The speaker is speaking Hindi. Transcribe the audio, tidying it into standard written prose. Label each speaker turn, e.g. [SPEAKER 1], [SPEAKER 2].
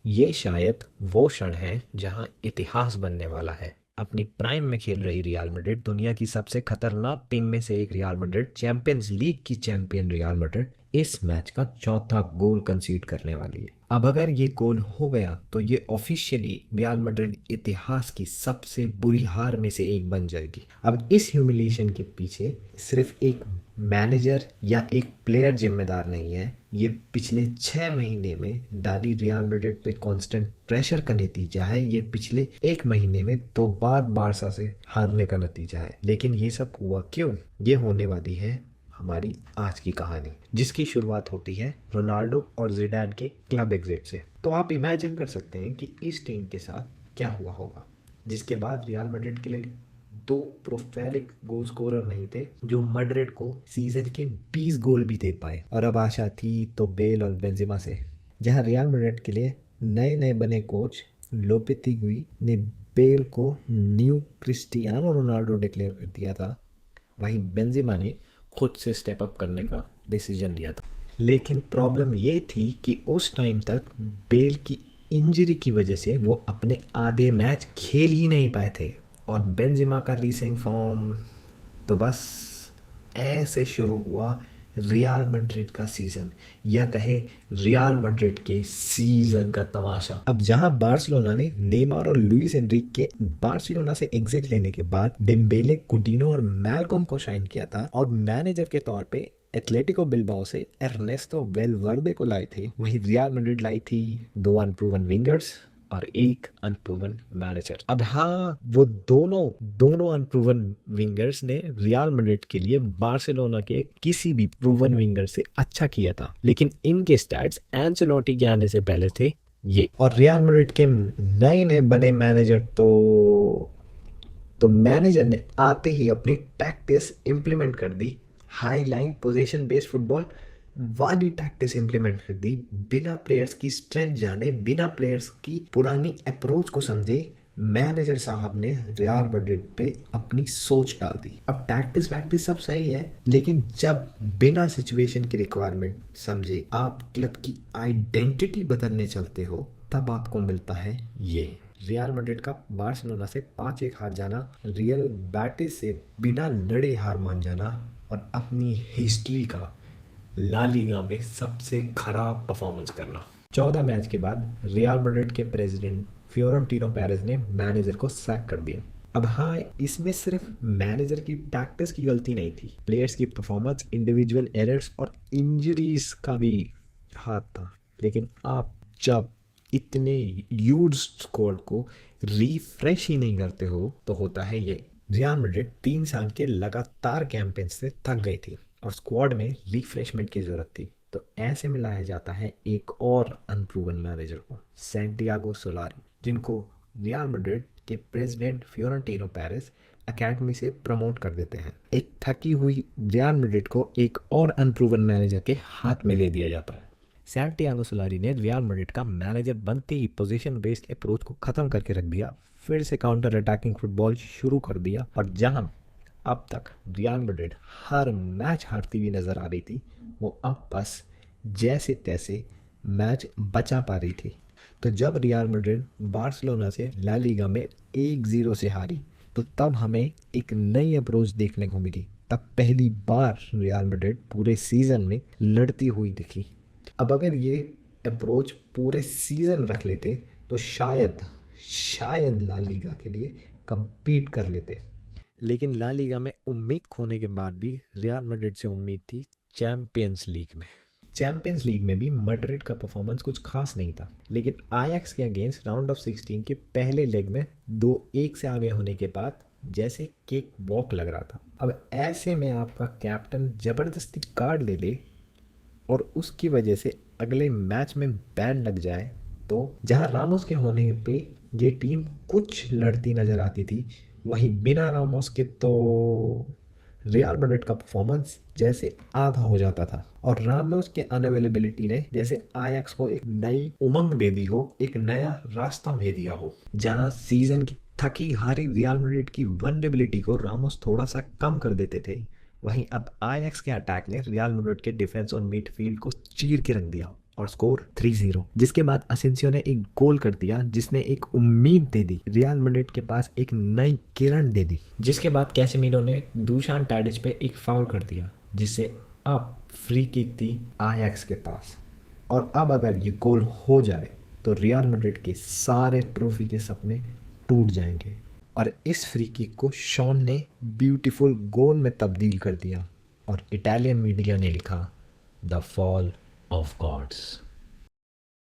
[SPEAKER 1] ये शायद वो क्षण है जहां इतिहास बनने वाला है। अपनी प्राइम में खेल रही रियल मैड्रिड, दुनिया की सबसे खतरनाक टीम में से एक रियल मैड्रिड, चैंपियंस लीग की चैंपियन रियल मैड्रिड इस मैच का चौथा गोल कंसीड करने वाली है। अब अगर ये गोल हो गया तो ये ऑफिशियली रियल मैड्रिड इतिहास की सबसे बुरी हार में से एक बन जाएगी। अब इस ह्यूमिलिएशन के पीछे सिर्फ एक मैनेजर या एक प्लेयर जिम्मेदार नहीं है। ये पिछले 6 महीने में डाली रियल मैड्रिड पे कांस्टेंट प्रेशर का नतीजा है। ये पिछले 1 महीने में 2 बार बारसा से हारने का नतीजा है। लेकिन ये सब हुआ क्यों? ये होने वाली है हमारी आज की कहानी, जिसकी शुरुआत होती है रोनाल्डो और जिडान के क्लब एग्जिट से। तो आप इमेजिन कर सकते हैं कि इस टीम के साथ क्या हुआ होगा, जिसके बाद रियल मैड्रिड के लिए दो प्रोफेलिक गोल स्कोरर नहीं थे जो मैड्रिड को सीजन के 20 गोल भी दे पाए। और अब आशा थी तो बेल और बेंजेमा से। जहां रियल मैड्रिड के लिए नए नए बने कोच लोपेतेगुई ने बेल को न्यू क्रिस्टियानो रोनाल्डो डिक्लेयर कर दिया था, वहीं बेंजेमा ने खुद से स्टेप अप करने का डिसीजन लिया था। लेकिन प्रॉब्लम ये थी कि उस टाइम तक बेल की इंजरी की वजह से वो अपने आधे मैच खेल ही नहीं पाए थे, और बेंजेमा का रीसेंट फॉर्म। तो बस ऐसे शुरू हुआ रियल मैड्रिड का सीजन, या कहे रियल मैड्रिड के सीजन का तमाशा। अब जहां बार्सिलोना ने नेमार और लुइस एनरिक के बार्सिलोना से एग्जिट लेने के बाद डेम्बेले, कुटिनो और मैलकॉम को शाइन किया था, और मैनेजर के तौर पे एथलेटिको बिल्बाओ से एर्नेस्टो वेलवर्दे को लाए थे, वहीं रियल मैड्रिड लाई थी 2 अनप्रूवन विंगर्स और एक अनप्रूवन मैनेजर। अब हाँ, वो दोनों दोनों अनप्रूवन विंगर्स ने रियल मैड्रिड के लिए बार्सिलोना के किसी भी प्रूवन विंगर से अच्छा किया था, लेकिन इनके स्टैट्स एंचेलोटी के आने से पहले थे ये। और रियल मैड्रिड के नए नए बने मैनेजर तो मैनेजर ने आते ही अपनी टैक्टिक्स इंप्लीमेंट कर दी। High line position based football वाली टैक्टिक्स इंप्लीमेंट कर दी, बिना प्लेयर्स की स्ट्रेंथ जाने, बिना प्लेयर्स की पुरानी अप्रोच को समझे मैनेजर साहब ने रियल मैड्रिड पे अपनी सोच डाल दी। अब टैक्टिक्स वैक्टिक्स सब सही है, लेकिन जब बिना सिचुएशन की रिक्वायरमेंट समझे आप क्लब की आइडेंटिटी बदलने चलते हो, तब आपको मिलता है ये। रियल मैड्रिड का बार्सिलोना से 5-1 हार जाना, रियल बैटिस से बिना लड़े हार मान जाना, और अपनी हिस्ट्री का ला लीगा में सबसे खराब परफॉर्मेंस करना। 14 मैच के बाद रियल मैड्रिड के प्रेसिडेंट फ्लोरेंटिनो पेरेज ने मैनेजर को सैक कर दिया। अब हाँ, इसमें सिर्फ मैनेजर की टैक्टिक्स की गलती नहीं थी, प्लेयर्स की परफॉर्मेंस, इंडिविजुअल एरर्स और इंजरीज का भी हाथ था। लेकिन आप जब इतने ह्यूज स्क्वाड को रिफ्रेश ही नहीं करते हो, तो होता है ये। रियल मैड्रिड 3 साल के लगातार कैंपेन से थक गई थी और स्क्वाड में रिफ्रेशमेंट की जरूरत थी। तो ऐसे में लाया जाता है एक और अनप्रूवन मैनेजर को, सैंटियागो सोलारी, जिनको रियल मैड्रिड के प्रेसिडेंट फ्लोरेंटिनो पेरेज अकेडमी से प्रमोट कर देते हैं। एक थकी हुई रियल मैड्रिड को एक और अनप्रूवन मैनेजर के हाथ में ले दिया जाता है। सैंटियागो सोलारी ने रियल मैड्रिड का मैनेजर बनते ही पोजीशन बेस्ड अप्रोच को खत्म करके रख दिया, फिर से काउंटर अटैकिंग फुटबॉल शुरू कर दिया, और जहां अब तक रियल मैड्रिड हर मैच हारती हुई नजर आ रही थी, वो अब बस जैसे तैसे मैच बचा पा रही थी। तो जब रियल मैड्रिड बार्सिलोना से ला लीगा में 1-0 से हारी, तो तब हमें एक नई अप्रोच देखने को मिली। तब पहली बार रियल मैड्रिड पूरे सीजन में लड़ती हुई दिखी। अब अगर ये अप्रोच पूरे सीजन रख लेते तो शायद ला लीगा के लिए compete कर लेते। लेकिन ला लीगा में उम्मीद खोने के बाद भी रियल मैड्रिड से उम्मीद थी चैंपियंस लीग में। चैंपियंस लीग में भी मैड्रिड का परफॉर्मेंस कुछ खास नहीं था, लेकिन आयैक्स के अगेंस्ट राउंड ऑफ 16 के पहले लेग में 2-1 से आगे होने के बाद जैसे केक वॉक लग रहा था। अब ऐसे में आपका कैप्टन जबरदस्ती कार्ड ले ले और उसकी वजह से अगले मैच में बैन लग जाए, तो जहां रामोस के होने पे ये टीम कुछ लड़ती नजर आती थी, वहीं बिना रामोस के तो रियल मैड्रिड का परफॉर्मेंस जैसे आधा हो जाता था। और रामोस के अनअवेलेबिलिटी ने जैसे आयैक्स को एक नई उमंग दे दी हो, एक नया रास्ता दे दिया हो। जहां सीजन की थकी हारी रियल मैड्रिड की वनरेबिलिटी को रामोस थोड़ा सा कम कर देते थे, वहीं अब आयैक्स के अटैक ने रियल मैड्रिड के डिफेंस और मिडफील्ड को चीर के रख दिया। और स्कोर 3-0। जिसके बाद असेंसियो ने एक गोल कर दिया जिसने एक उम्मीद दे दी, रियल मैड्रिड के पास एक नई किरण दे दी। जिसके बाद कैसेमीरो ने दुशान टाडिच पे एक फाउल कर दिया जिससे अब फ्री किक थी आयैक्स के पास। और अब अगर ये गोल हो जाए तो रियल मैड्रिड के सारे ट्रॉफी के सपने टूट जाएंगे। और इस फ्री किक को शॉन ने ब्यूटीफुल गोल में तब्दील कर दिया और इटालियन मीडिया ने लिखा द फॉल ऑफ गॉड्स।